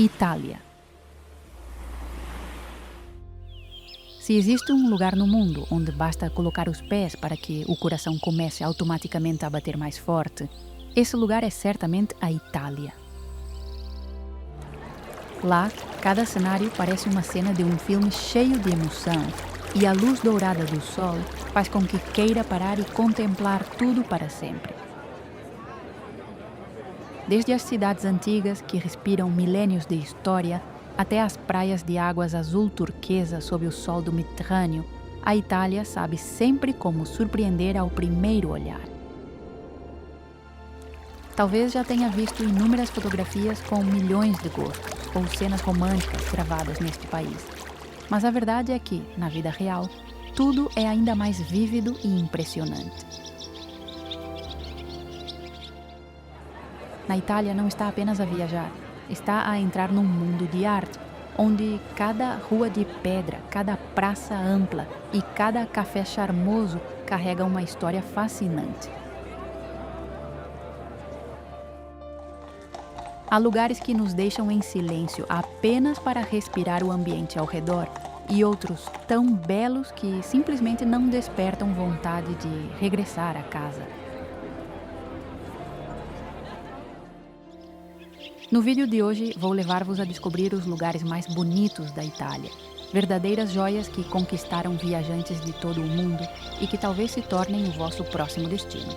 Itália. Se existe um lugar no mundo onde basta colocar os pés para que o coração comece automaticamente a bater mais forte, esse lugar é certamente a Itália. Lá, cada cenário parece uma cena de um filme cheio de emoção, e a luz dourada do sol faz com que queira parar e contemplar tudo para sempre. Desde as cidades antigas que respiram milênios de história, até as praias de águas azul turquesa sob o sol do Mediterrâneo, a Itália sabe sempre como surpreender ao primeiro olhar. Talvez já tenha visto inúmeras fotografias com milhões de gostos ou cenas românticas gravadas neste país. Mas a verdade é que, na vida real, tudo é ainda mais vívido e impressionante. Na Itália não está apenas a viajar, está a entrar num mundo de arte, onde cada rua de pedra, cada praça ampla e cada café charmoso carrega uma história fascinante. Há lugares que nos deixam em silêncio apenas para respirar o ambiente ao redor, e outros tão belos que simplesmente não despertam vontade de regressar a casa. No vídeo de hoje, vou levar-vos a descobrir os lugares mais bonitos da Itália, verdadeiras joias que conquistaram viajantes de todo o mundo e que talvez se tornem o vosso próximo destino.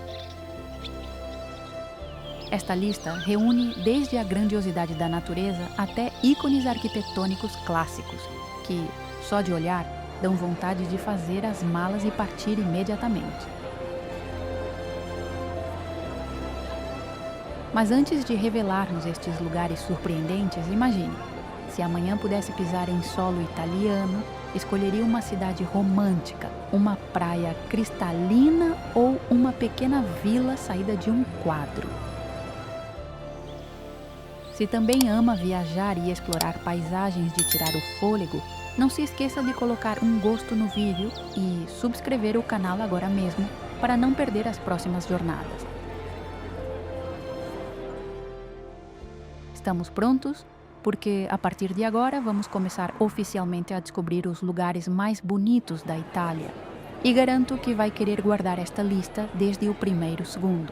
Esta lista reúne desde a grandiosidade da natureza até ícones arquitetônicos clássicos, que, só de olhar, dão vontade de fazer as malas e partir imediatamente. Mas antes de revelar-nos estes lugares surpreendentes, imagine, se amanhã pudesse pisar em solo italiano, escolheria uma cidade romântica, uma praia cristalina ou uma pequena vila saída de um quadro. Se também ama viajar e explorar paisagens de tirar o fôlego, não se esqueça de colocar um gosto no vídeo e subscrever o canal agora mesmo para não perder as próximas jornadas. Estamos prontos? Porque a partir de agora vamos começar oficialmente a descobrir os lugares mais bonitos da Itália. E garanto que vai querer guardar esta lista desde o primeiro segundo.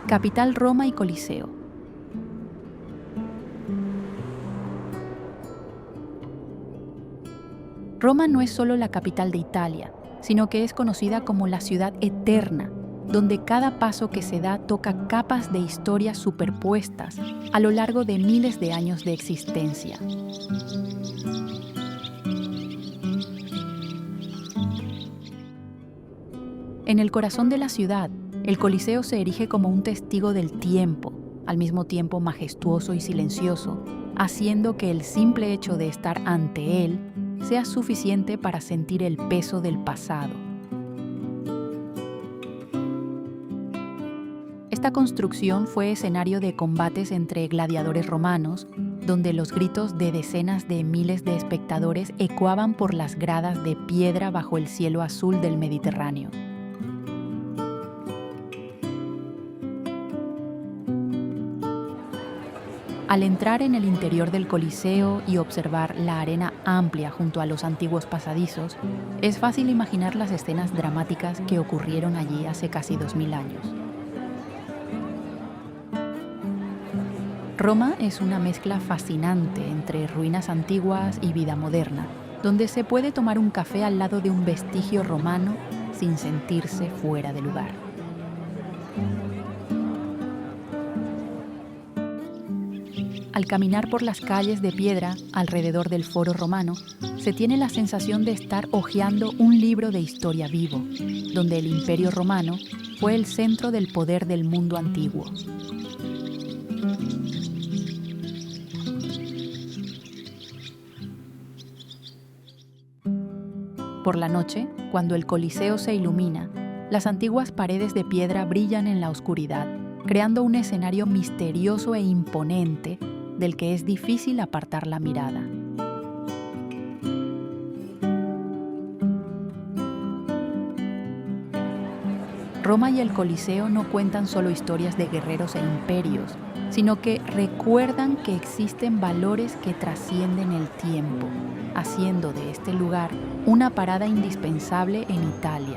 Capital Roma y Coliseo. Roma no es solo la capital de Italia, sino que es conocida como la ciudad eterna, donde cada paso que se da toca capas de historias superpuestas a lo largo de miles de años de existencia. En el corazón de la ciudad, el Coliseo se erige como un testigo del tiempo, al mismo tiempo majestuoso y silencioso, haciendo que el simple hecho de estar ante él sea suficiente para sentir el peso del pasado. Esta construcción fue escenario de combates entre gladiadores romanos, donde los gritos de decenas de miles de espectadores ecoaban por las gradas de piedra bajo el cielo azul del Mediterráneo. Al entrar en el interior del Coliseo y observar la arena amplia junto a los antiguos pasadizos, es fácil imaginar las escenas dramáticas que ocurrieron allí hace casi 2000 años. Roma es una mezcla fascinante entre ruinas antiguas y vida moderna, donde se puede tomar un café al lado de un vestigio romano sin sentirse fuera de lugar. Al caminar por las calles de piedra alrededor del Foro Romano, se tiene la sensación de estar hojeando un libro de historia vivo, donde el Imperio Romano fue el centro del poder del mundo antiguo. Por la noche, cuando el Coliseo se ilumina, las antiguas paredes de piedra brillan en la oscuridad, creando un escenario misterioso e imponente del que es difícil apartar la mirada. Roma y el Coliseo no cuentan solo historias de guerreros e imperios, sino que recuerdan que existen valores que trascienden el tiempo, haciendo de este lugar una parada indispensable en Italia.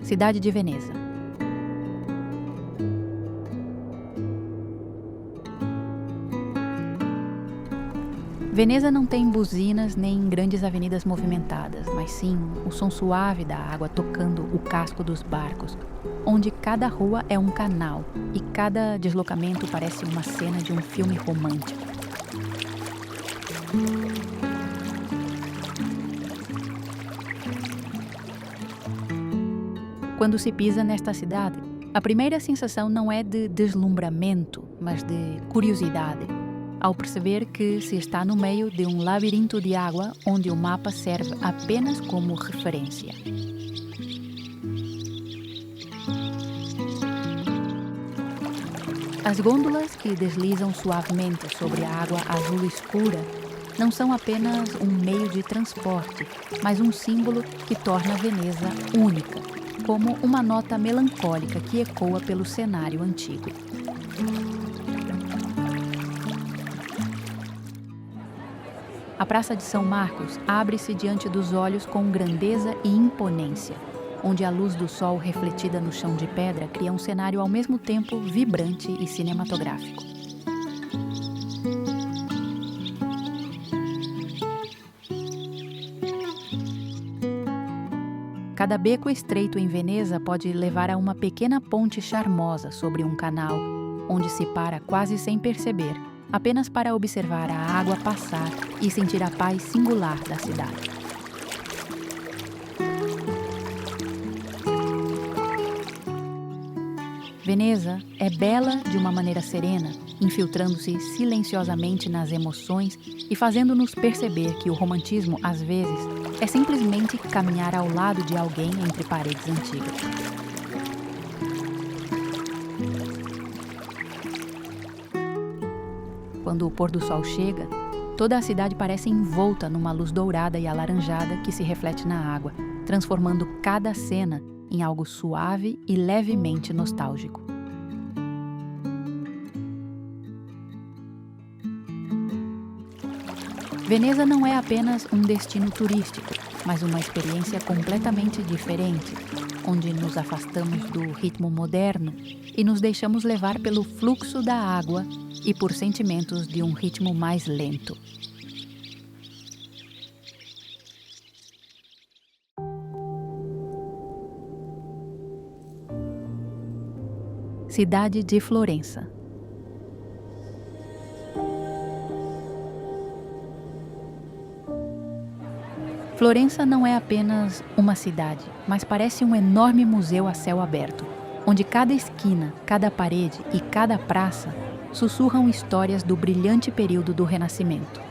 Cidade de Veneza. Veneza não tem buzinas nem grandes avenidas movimentadas, mas sim o som suave da água tocando o casco dos barcos, onde cada rua é um canal e cada deslocamento parece uma cena de um filme romântico. Quando se pisa nesta cidade, a primeira sensação não é de deslumbramento, mas de curiosidade, ao perceber que se está no meio de um labirinto de água onde o mapa serve apenas como referência. As gôndolas que deslizam suavemente sobre a água azul escura não são apenas um meio de transporte, mas um símbolo que torna Veneza única, como uma nota melancólica que ecoa pelo cenário antigo. A Praça de São Marcos abre-se diante dos olhos com grandeza e imponência, onde a luz do sol refletida no chão de pedra cria um cenário ao mesmo tempo vibrante e cinematográfico. Cada beco estreito em Veneza pode levar a uma pequena ponte charmosa sobre um canal, onde se para quase sem perceber, apenas para observar a água passar e sentir a paz singular da cidade. Veneza é bela de uma maneira serena, infiltrando-se silenciosamente nas emoções e fazendo-nos perceber que o romantismo, às vezes, é simplesmente caminhar ao lado de alguém entre paredes antigas. Quando o pôr do sol chega, toda a cidade parece envolta numa luz dourada e alaranjada que se reflete na água, transformando cada cena em algo suave e levemente nostálgico. Veneza não é apenas um destino turístico, mas uma experiência completamente diferente, onde nos afastamos do ritmo moderno e nos deixamos levar pelo fluxo da água e por sentimentos de um ritmo mais lento. Cidade de Florença. Florença não é apenas uma cidade, mas parece um enorme museu a céu aberto, onde cada esquina, cada parede e cada praça sussurram histórias do brilhante período do Renascimento.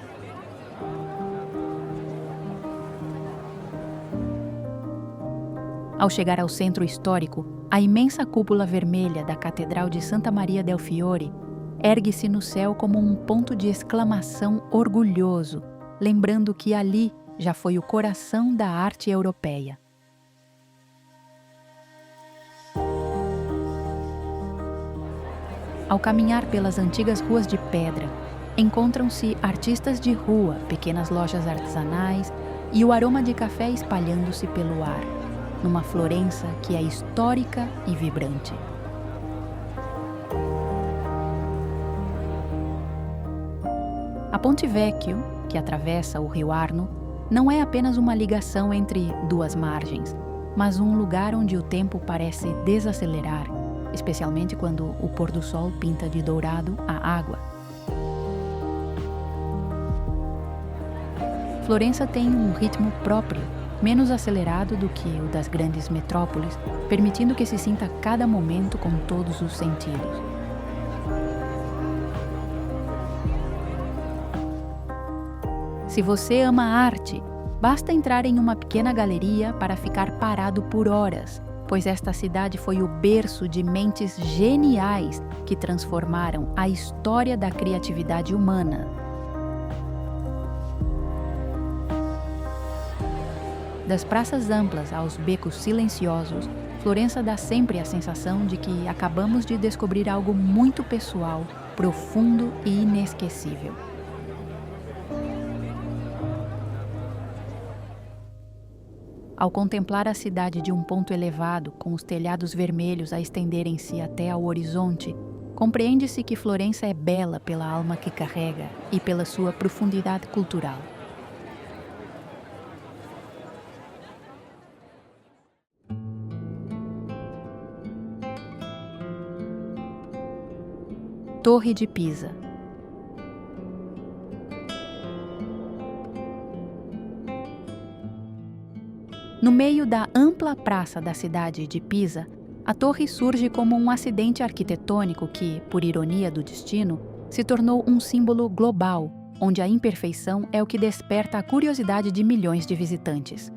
Ao chegar ao centro histórico, a imensa cúpula vermelha da Catedral de Santa Maria del Fiore ergue-se no céu como um ponto de exclamação orgulhoso, lembrando que ali já foi o coração da arte europeia. Ao caminhar pelas antigas ruas de pedra, encontram-se artistas de rua, pequenas lojas artesanais e o aroma de café espalhando-se pelo ar, numa Florença que é histórica e vibrante. A Ponte Vecchio, que atravessa o rio Arno, não é apenas uma ligação entre duas margens, mas um lugar onde o tempo parece desacelerar, especialmente quando o pôr do sol pinta de dourado a água. Florença tem um ritmo próprio, menos acelerado do que o das grandes metrópoles, permitindo que se sinta cada momento com todos os sentidos. Se você ama a arte, Basta entrar em uma pequena galeria para ficar parado por horas, pois esta cidade foi o berço de mentes geniais que transformaram a história da criatividade humana. Das praças amplas aos becos silenciosos, Florença dá sempre a sensação de que acabamos de descobrir algo muito pessoal, profundo e inesquecível. Ao contemplar a cidade de um ponto elevado, com os telhados vermelhos a estenderem-se até ao horizonte, compreende-se que Florença é bela pela alma que carrega e pela sua profundidade cultural. Torre de Pisa. No meio da ampla praça da cidade de Pisa, a torre surge como um acidente arquitetônico que, por ironia do destino, se tornou um símbolo global, onde a imperfeição é o que desperta a curiosidade de milhões de visitantes.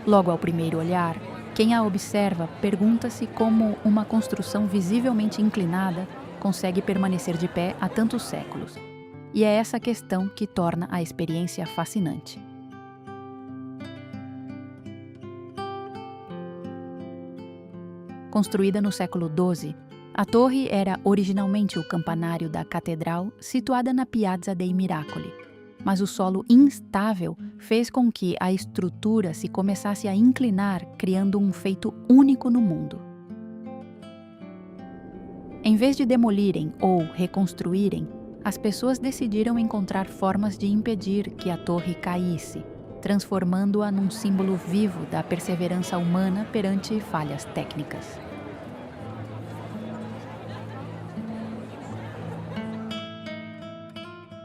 Logo ao primeiro olhar, quem a observa pergunta-se como uma construção visivelmente inclinada consegue permanecer de pé há tantos séculos. E é essa questão que torna a experiência fascinante. Construída no século XII, a torre era originalmente o campanário da catedral situada na Piazza dei Miracoli, mas o solo instável fez com que a estrutura se começasse a inclinar, criando um feito único no mundo. Em vez de demolirem ou reconstruírem, as pessoas decidiram encontrar formas de impedir que a torre caísse, transformando-a num símbolo vivo da perseverança humana perante falhas técnicas.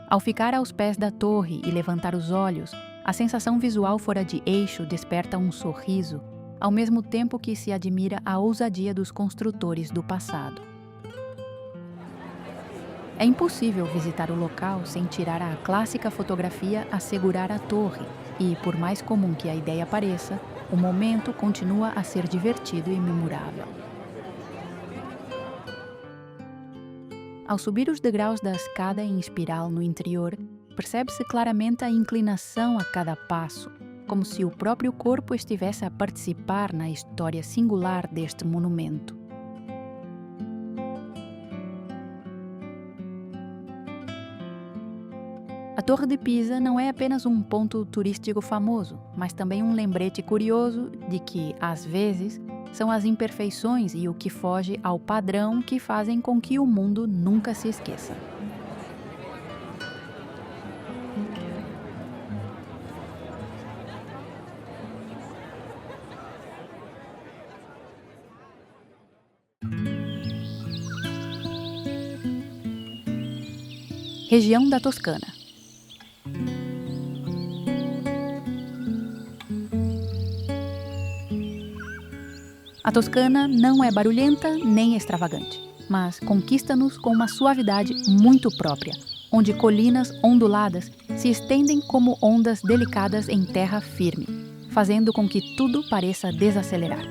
Ao ficar aos pés da torre e levantar os olhos, a sensação visual fora de eixo desperta um sorriso, ao mesmo tempo que se admira a ousadia dos construtores do passado. É impossível visitar o local sem tirar a clássica fotografia a segurar a torre e, por mais comum que a ideia pareça, o momento continua a ser divertido e memorável. Ao subir os degraus da escada em espiral no interior, percebe-se claramente a inclinação a cada passo, como se o próprio corpo estivesse a participar na história singular deste monumento. A Torre de Pisa não é apenas um ponto turístico famoso, mas também um lembrete curioso de que, às vezes, são as imperfeições e o que foge ao padrão que fazem com que o mundo nunca se esqueça. Região da Toscana. A Toscana não é barulhenta nem extravagante, mas conquista-nos com uma suavidade muito própria, onde colinas onduladas se estendem como ondas delicadas em terra firme, fazendo com que tudo pareça desacelerar.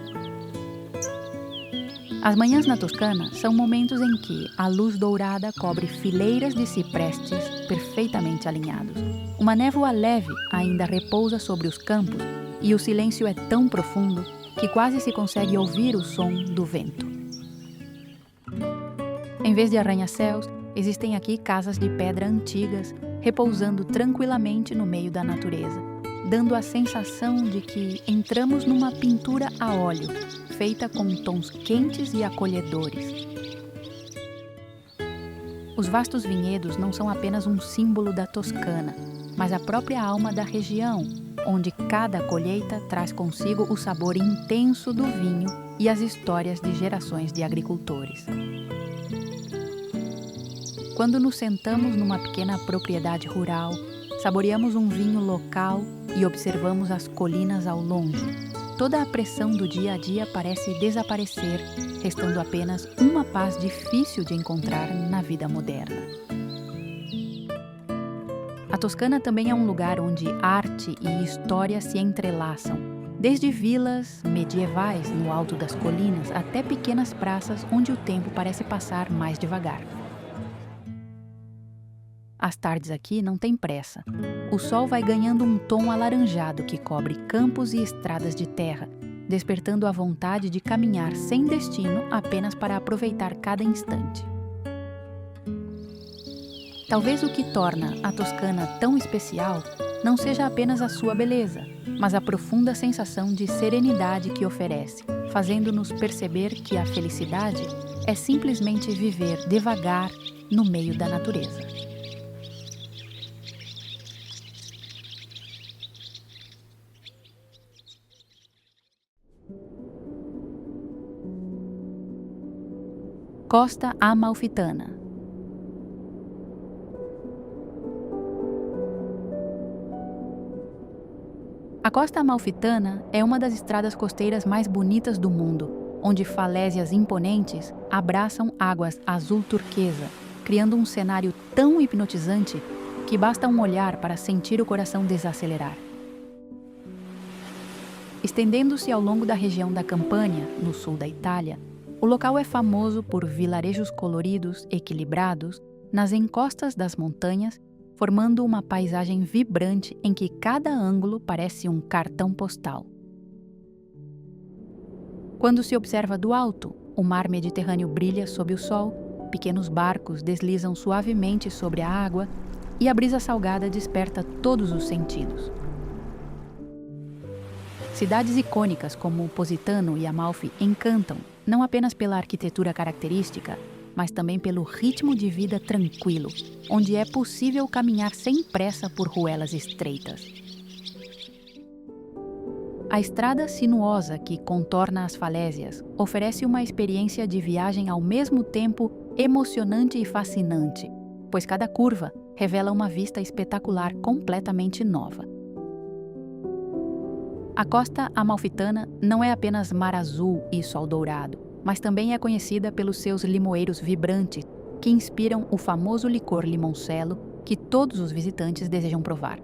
As manhãs na Toscana são momentos em que a luz dourada cobre fileiras de ciprestes perfeitamente alinhados. Uma névoa leve ainda repousa sobre os campos e o silêncio é tão profundo que quase se consegue ouvir o som do vento. Em vez de arranha-céus, existem aqui casas de pedra antigas, repousando tranquilamente no meio da natureza, dando a sensação de que entramos numa pintura a óleo, feita com tons quentes e acolhedores. Os vastos vinhedos não são apenas um símbolo da Toscana, mas a própria alma da região, onde cada colheita traz consigo o sabor intenso do vinho e as histórias de gerações de agricultores. Quando nos sentamos numa pequena propriedade rural, saboreamos um vinho local e observamos as colinas ao longe. Toda a pressão do dia a dia parece desaparecer, restando apenas uma paz difícil de encontrar na vida moderna. Toscana também é um lugar onde arte e história se entrelaçam, desde vilas medievais no alto das colinas até pequenas praças onde o tempo parece passar mais devagar. As tardes aqui não têm pressa. O sol vai ganhando um tom alaranjado que cobre campos e estradas de terra, despertando a vontade de caminhar sem destino apenas para aproveitar cada instante. Talvez o que torna a Toscana tão especial não seja apenas a sua beleza, mas a profunda sensação de serenidade que oferece, fazendo-nos perceber que a felicidade é simplesmente viver devagar no meio da natureza. Costa Amalfitana. A Costa Amalfitana é uma das estradas costeiras mais bonitas do mundo, onde falésias imponentes abraçam águas azul turquesa, criando um cenário tão hipnotizante que basta um olhar para sentir o coração desacelerar. Estendendo-se ao longo da região da Campânia, no sul da Itália, o local é famoso por vilarejos coloridos, equilibrados, nas encostas das montanhas, formando uma paisagem vibrante em que cada ângulo parece um cartão postal. Quando se observa do alto, o mar Mediterrâneo brilha sob o sol, pequenos barcos deslizam suavemente sobre a água e a brisa salgada desperta todos os sentidos. Cidades icônicas como Positano e Amalfi encantam, não apenas pela arquitetura característica, mas também pelo ritmo de vida tranquilo, onde é possível caminhar sem pressa por ruelas estreitas. A estrada sinuosa que contorna as falésias oferece uma experiência de viagem ao mesmo tempo emocionante e fascinante, pois cada curva revela uma vista espetacular completamente nova. A Costa Amalfitana não é apenas mar azul e sol dourado, mas também é conhecida pelos seus limoeiros vibrantes, que inspiram o famoso licor limoncello que todos os visitantes desejam provar.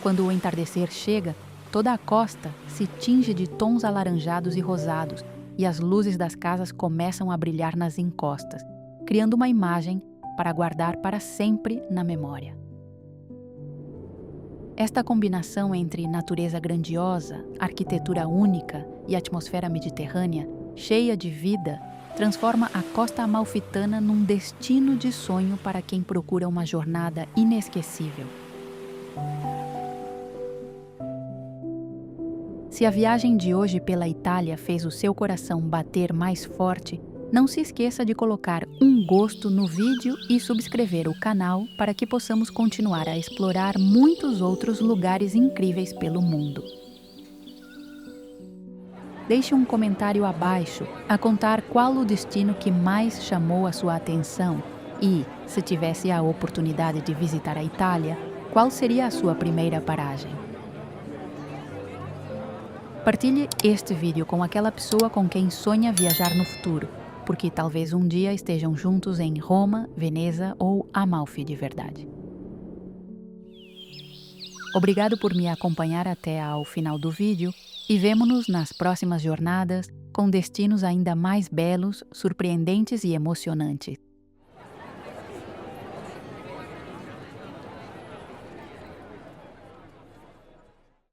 Quando o entardecer chega, toda a costa se tinge de tons alaranjados e rosados, e as luzes das casas começam a brilhar nas encostas, criando uma imagem para guardar para sempre na memória. Esta combinação entre natureza grandiosa, arquitetura única e atmosfera mediterrânea, cheia de vida, transforma a Costa Amalfitana num destino de sonho para quem procura uma jornada inesquecível. Se a viagem de hoje pela Itália fez o seu coração bater mais forte, não se esqueça de colocar um gosto no vídeo e subscrever o canal para que possamos continuar a explorar muitos outros lugares incríveis pelo mundo. Deixe um comentário abaixo a contar qual o destino que mais chamou a sua atenção e, se tivesse a oportunidade de visitar a Itália, qual seria a sua primeira paragem. Partilhe este vídeo com aquela pessoa com quem sonha viajar no futuro, porque talvez um dia estejam juntos em Roma, Veneza ou Amalfi de verdade. Obrigado por me acompanhar até ao final do vídeo e vemo-nos nas próximas jornadas com destinos ainda mais belos, surpreendentes e emocionantes.